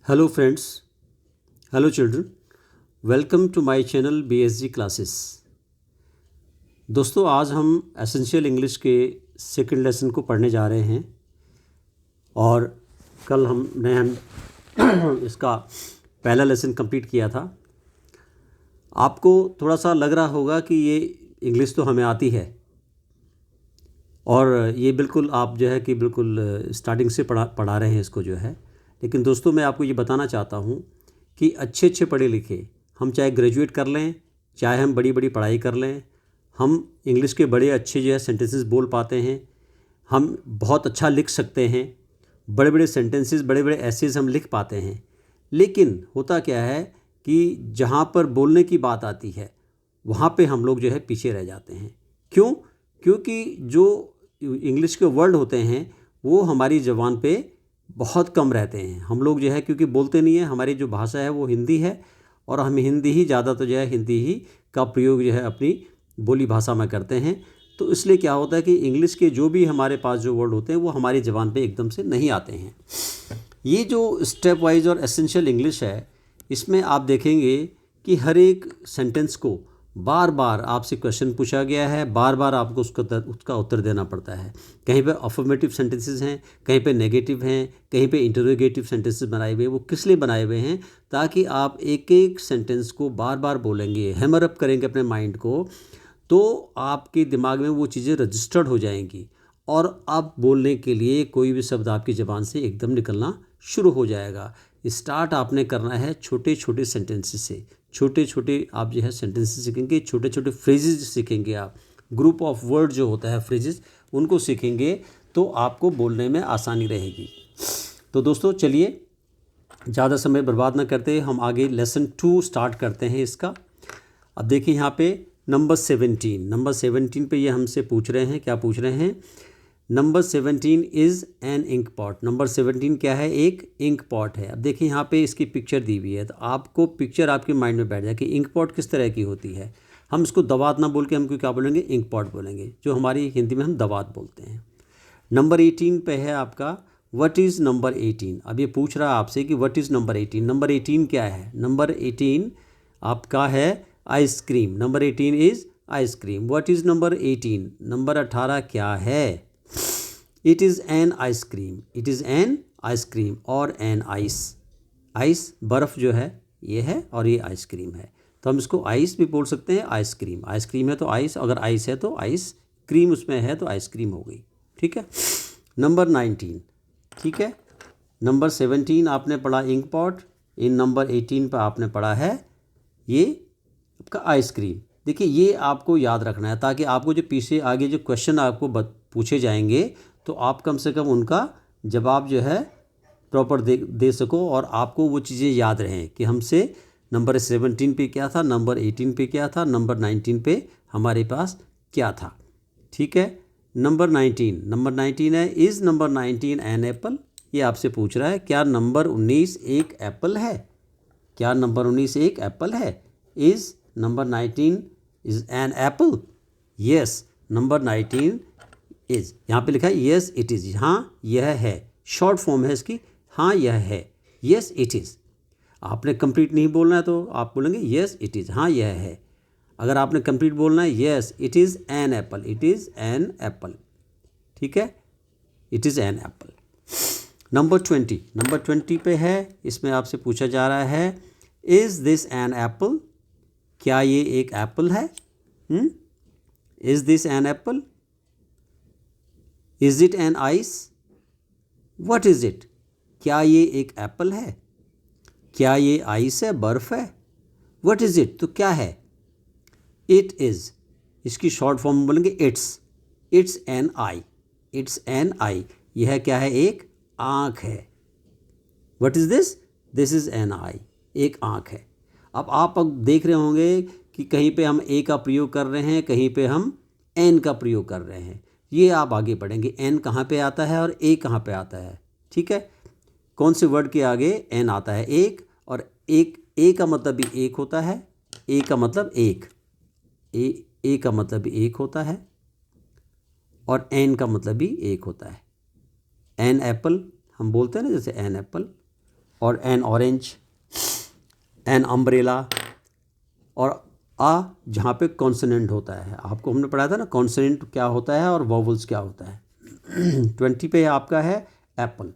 Hello friends, hello children, welcome to my channel BSG classes। दोस्तों आज हम essential English के सेकंड लेसन को पढ़ने जा रहे हैं और कल हमने इसका पहला लेसन कंप्लीट किया था। आपको थोड़ा सा लग रहा होगा कि ये इंग्लिश तो हमें आती है और ये बिल्कुल आप जो है कि बिल्कुल स्टार्टिंग से पढ़ा रहे हैं इसको जो है। लेकिन दोस्तों मैं आपको ये बताना चाहता हूँ कि अच्छे पढ़े लिखे हम चाहे ग्रेजुएट कर लें, चाहे हम बड़ी बड़ी पढ़ाई कर लें, हम इंग्लिश के बड़े अच्छे जो है सेंटेंसेस बोल पाते हैं, हम बहुत अच्छा लिख सकते हैं, बड़े बड़े सेंटेंसेस बड़े बड़े एसेज हम लिख पाते हैं। लेकिन होता क्या है कि जहाँ पर बोलने की बात आती है वहाँ पे हम लोग जो है पीछे रह जाते हैं। क्यों? क्योंकि जो इंग्लिश के वर्ड होते हैं वो हमारी ज़बान पे बहुत कम रहते हैं। हम लोग जो है क्योंकि बोलते नहीं है, हमारी जो भाषा है वो हिंदी है और हम हिंदी ही ज़्यादा तो जो है हिंदी ही का प्रयोग जो है अपनी बोली भाषा में करते हैं। तो इसलिए क्या होता है कि इंग्लिश के जो भी हमारे पास जो वर्ड होते हैं वो हमारी ज़बान पे एकदम से नहीं आते हैं। ये जो स्टेप वाइज और एसेंशियल इंग्लिश है इसमें आप देखेंगे कि हर एक सेंटेंस को बार बार आपसे क्वेश्चन पूछा गया है, बार बार आपको उसका उत्तर देना पड़ता है। कहीं पे अफर्मेटिव सेंटेंसेस हैं, कहीं पे नेगेटिव हैं, कहीं पे इंटरोगेटिव सेंटेंसेस बनाए हुए हैं। वो किस लिए बनाए हुए हैं? ताकि आप एक एक सेंटेंस को बार बार बोलेंगे, हैमर अप करेंगे अपने माइंड को, तो आपके दिमाग में वो चीज़ें रजिस्टर्ड हो जाएंगी और आप बोलने के लिए कोई भी शब्द आपकी ज़बान से एकदम निकलना शुरू हो जाएगा। स्टार्ट आपने करना है छोटे छोटे सेंटेंसेस से। छोटे छोटे आप जो है सेंटेंसेस सीखेंगे, छोटे छोटे फ्रेजेज सीखेंगे, आप ग्रुप ऑफ वर्ड जो होता है फ्रेजेज उनको सीखेंगे तो आपको बोलने में आसानी रहेगी। तो दोस्तों चलिए ज़्यादा समय बर्बाद ना करते हम आगे लेसन 2 स्टार्ट करते हैं इसका। अब देखिए यहाँ पे नंबर 17 पे ये हमसे पूछ रहे हैं, क्या पूछ रहे हैं? Number 17 is an ink pot. Number 17 क्या है? एक इंक पॉट है। अब देखिए यहाँ पे इसकी पिक्चर दी हुई है तो आपको पिक्चर आपके माइंड में बैठ जाए कि इंक पॉट किस तरह की होती है। हम इसको दवात ना बोल के हम क्या बोलेंगे? इंक पॉट बोलेंगे, जो हमारी हिंदी में हम दवात बोलते हैं। नंबर 18 पे है आपका व्हाट इज़ नंबर 18। अब ये पूछ रहा है आपसे कि व्हाट इज़ नंबर 18। नंबर 18 क्या है? नंबर 18 आपका है ice cream. Number 18 is ice cream. What is number 18? Number 18 क्या है? It is an ice cream. It is an ice cream और एन आइस। आइस बर्फ़ जो है ये है और ये आइसक्रीम है, तो हम इसको आइस भी बोल सकते हैं, आइसक्रीम। आइसक्रीम है तो आइस, अगर आइस है तो आइस क्रीम उसमें है तो आइसक्रीम हो गई। ठीक है। नंबर 19, ठीक है। नंबर 17 आपने पढ़ा इंक पॉट। इन नंबर 18 पर आपने पढ़ा है ये आपका आइसक्रीम। देखिए ये आपको याद रखना है ताकि आपको जो पीछे आगे जो क्वेश्चन आपको पूछे जाएंगे तो आप कम से कम उनका जवाब जो है प्रॉपर दे सको और आपको वो चीज़ें याद रहें कि हमसे नंबर 17 पे क्या था, नंबर 18 पे क्या था, नंबर 19 पे हमारे पास क्या था। ठीक है। नंबर 19 है इज़ नंबर 19 एन एप्पल। ये आपसे पूछ रहा है क्या नंबर 19 एक एप्पल है? क्या नंबर 19 एक एप्पल है? Is number 19 is an apple? Yes, number 19 is. यहाँ पे लिखा है यस इट इज़। हाँ यह है, शॉर्ट फॉर्म है इसकी। हाँ यह है, यस इट इज़। आपने कंप्लीट नहीं बोलना है तो आप बोलेंगे यस इट इज़, हाँ यह है। अगर आपने कंप्लीट बोलना है yes it is an apple, it is an apple. ठीक है, it is an apple. Number 20 पे है, इसमें आपसे पूछा जा रहा है इज़ दिस एन एप्पल? क्या ये एक एप्पल है? Is this an apple? Is it an ice? What is it? क्या ये एक एप्पल है? क्या ये आइस है, बर्फ़ है? What is it? तो क्या है? इट इज़, इसकी शॉर्ट फॉर्म में बोलेंगे it's an eye. It's an eye, यह क्या है? एक आँख है। What is this? This is an eye, एक आँख है। अब देख रहे होंगे कि कहीं पे हम ए का प्रयोग कर रहे हैं, कहीं पे हम एन का प्रयोग कर रहे हैं। ये आप आगे पढ़ेंगे एन कहाँ पे आता है और ए कहाँ पे आता है। ठीक है, कौन से वर्ड के आगे एन आता है? एक, और एक ए का मतलब भी एक होता है। ए का मतलब एक, ए का मतलब भी एक होता है और एन का मतलब भी एक होता है। एन एप्पल हम बोलते हैं ना, जैसे एन एप्पल। और एन ऑरेंज, एन अम्ब्रेला, और आ जहाँ पे कॉन्सोनेंट होता है। आपको हमने पढ़ाया था ना कॉन्सोनेंट क्या होता है और वॉवल्स क्या होता है। 20 पे आपका है एप्पल,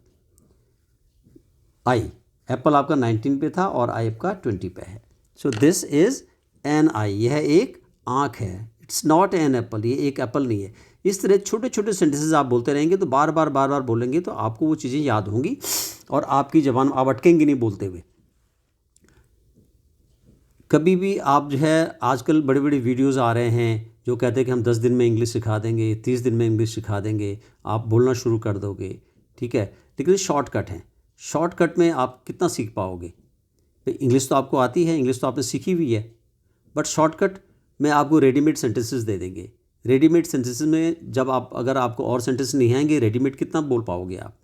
आई, एप्पल आपका 19 पे था और आई आपका 20 पे है। So this is an eye, यह एक आँख है, इट्स नॉट एन एप्पल, ये एक एप्पल नहीं है। इस तरह छोटे छोटे सेंटेंसेस आप बोलते रहेंगे तो बार बार बोलेंगे तो आपको वो चीज़ें याद होंगी और आपकी ज़बान आप अटकेंगी नहीं बोलते हुए। कभी भी आप जो है, आजकल बड़े बड़े वीडियोस आ रहे हैं जो कहते हैं कि हम 10 दिन में इंग्लिश सिखा देंगे, 30 दिन में इंग्लिश सिखा देंगे, आप बोलना शुरू कर दोगे, ठीक है। लेकिन ये शॉर्टकट हैं, शॉर्टकट में आप कितना सीख पाओगे। इंग्लिश तो आपको आती है, इंग्लिश तो आपने सीखी हुई है, बट शॉर्टकट में आपको रेडीमेड सेंटेंसेस दे देंगे। रेडीमेड सेंटेंसेस में जब आप, अगर आपको और सेंटेंस नहीं आएंगे रेडीमेड, कितना बोल पाओगे आप।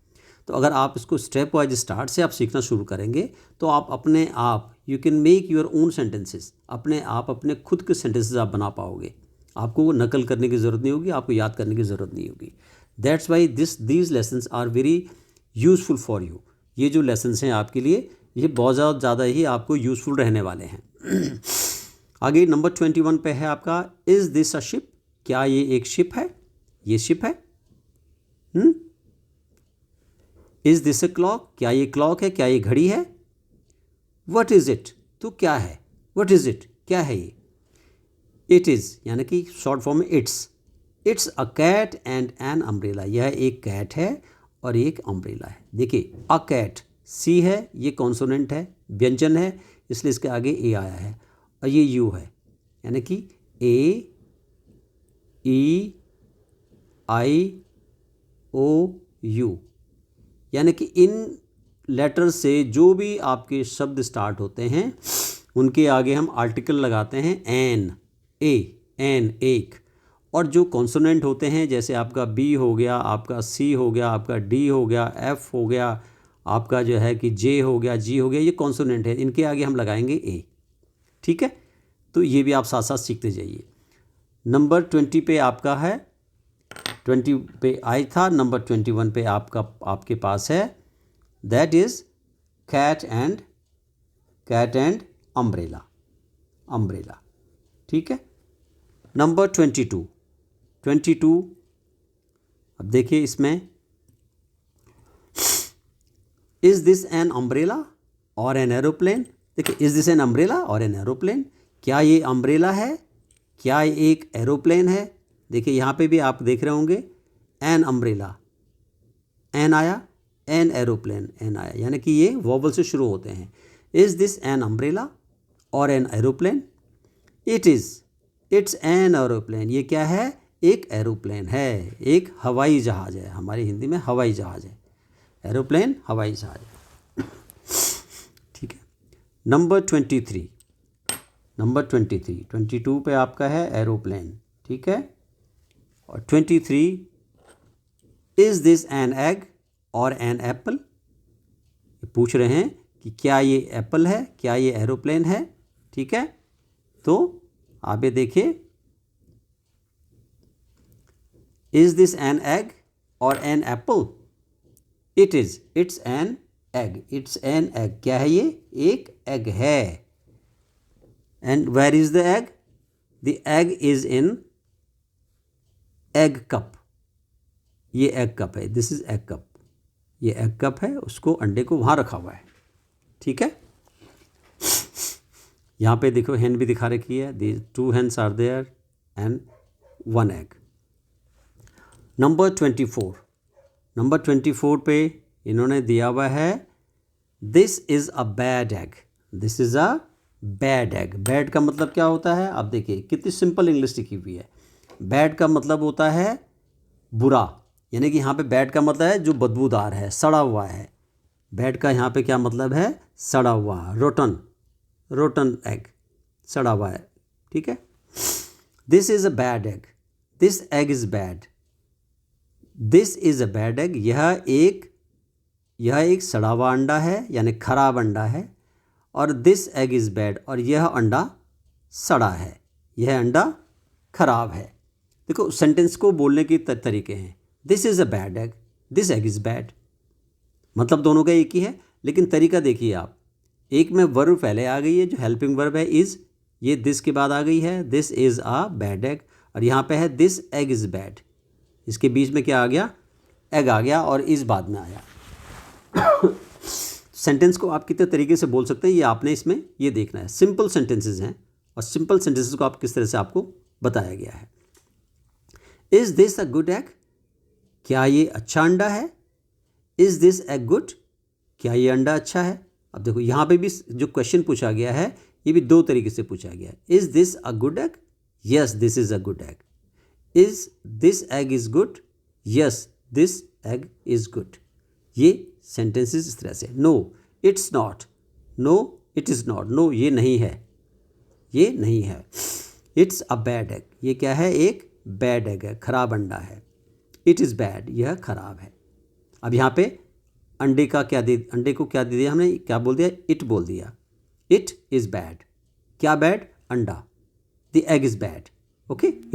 तो अगर आप इसको स्टेप वाइज स्टार्ट से आप सीखना शुरू करेंगे तो आप अपने आप, you can make your own sentences, अपने आप अपने खुद के सेंटेंसेस आप बना पाओगे। आपको नकल करने की ज़रूरत नहीं होगी, आपको याद करने की ज़रूरत नहीं होगी। That's why these lessons are very useful for you. ये जो लेसन्स हैं आपके लिए, ये बहुत ज़्यादा ही आपको यूज़फुल रहने वाले हैं। आगे नंबर 21 पे है आपका, इज़ दिस अ शिप, क्या ये एक शिप है, ये शिप है। इज़ दिस अ क्लॉक, क्या ये क्लॉक है, क्या ये घड़ी है। व्हाट इज़ इट, तो क्या है, व्हाट इज़ इट, क्या है ये। इट इज़ यानी कि शॉर्ट फॉर्म में it's a cat and an umbrella, यह एक कैट है और एक अम्ब्रेला है। देखिए अ कैट, सी है, ये कॉन्सोनेंट है, व्यंजन है, इसलिए इसके आगे ए आया है, और ये यू है, यानी कि ए ई आई ओ यू, यानी कि इन लेटर से जो भी आपके शब्द स्टार्ट होते हैं उनके आगे हम आर्टिकल लगाते हैं एन, एन एक। और जो कॉन्सोनेंट होते हैं जैसे आपका बी हो गया, आपका सी हो गया, आपका डी हो गया, एफ हो गया, आपका जो है कि जे हो गया, जी हो गया, ये कॉन्सोनेंट है, इनके आगे हम लगाएंगे ए। ठीक है, तो ये भी आप साथ साथ सीखते जाइए। नंबर 20 पे आपका है, 20 पे आई था, नंबर 21 पे आपके पास है, that is cat and umbrella. ठीक है। नंबर 22, अब देखिए इसमें, इज़ दिस एन अम्ब्रेला और एन एरोप्लेन। देखिए इज़ दिस एन अम्ब्रेला और एन एरोप्लेन, क्या ये अम्ब्रेला है, क्या ये एक एरोप्लेन है। देखिए यहाँ पे भी आप देख रहे होंगे एन अम्ब्रेला, एन आया, एन एरोप्लेन, एन आया, यानी कि ये वॉवल से शुरू होते हैं। इज़ दिस एन अम्ब्रेला और an aeroplane. It's an aeroplane, ये क्या है, एक एरोप्लेन है, एक हवाई जहाज़ है, हमारी हिंदी में हवाई जहाज़ है, एरोप्लेन हवाई जहाज़ है। ठीक है। नंबर 23, 22 पे आपका है एरोप्लेन। ठीक है। और 23, इज़ दिस एन एग और एन एप्पल, पूछ रहे हैं कि क्या ये एप्पल है, क्या ये एरोप्लेन है। ठीक है, तो आप ये देखिए, इज़ दिस एन एग और an apple, it's an egg, क्या है ये, एक एग है। And where is the egg, the egg is in egg cup, ये एग कप है, दिस इज एग कप, ये एग कप है, उसको अंडे को वहाँ रखा हुआ है। ठीक है। यहाँ पे देखो हैन भी दिखा रखी है, the 2 hens are there and 1 egg। Number 24 पे इन्होंने दिया हुआ है, this is a bad egg, this is a bad egg. Bad का मतलब क्या होता है, आप देखिए कितनी सिंपल इंग्लिश लिखी हुई है। बैड का मतलब होता है बुरा, यानी कि यहाँ पे बैड का मतलब है जो बदबूदार है, सड़ा हुआ है। बैड का यहाँ पे क्या मतलब है, सड़ा हुआ, रोटन एग, सड़ा हुआ है। ठीक है। This is a bad egg, this egg is bad, this is a bad egg, यह एक सड़ा हुआ अंडा है, यानी खराब अंडा है। और दिस एग इज़ बैड, और यह अंडा सड़ा है, यह अंडा खराब है। देखो सेंटेंस को बोलने के तरीके हैं, this is a bad egg, this egg is bad, मतलब दोनों का एक ही है, लेकिन तरीका देखिए आप, एक में वर्ब पहले आ गई है जो हेल्पिंग वर्ब है इज़, ये दिस के बाद आ गई है, this is a bad egg, और यहाँ पे है दिस एग इज़ बैड, इसके बीच में क्या आ गया, एग आ गया और इज़ बाद में आया। सेंटेंस को आप कितने तरीके से बोल सकते हैं ये आपने इसमें ये देखना है। सिंपल सेंटेंसेस हैं और सिंपल सेंटेंसेस को आप किस तरह से आपको बताया गया है। Is this a good egg, क्या ये अच्छा अंडा है। इज़ दिस एग गुड, क्या ये अंडा अच्छा है। अब देखो यहाँ पे भी जो क्वेश्चन पूछा गया है ये भी दो तरीके से पूछा गया है। Is this a good egg, yes this is a good egg. Is this egg is good, yes this egg is good. ये सेंटेंसेस इस तरह से। No it's not, no it is not, no ये नहीं है, ये नहीं है। इट्स अ बैड एग, ये क्या है, एक बैड एग है, खराब अंडा है। इट इज़ बैड, यह खराब है। अब यहाँ पे अंडे को क्या दे दिया हमने, क्या बोल दिया, इट बोल दिया। इट इज़ बैड, क्या बैड, अंडा। The egg is bad, okay.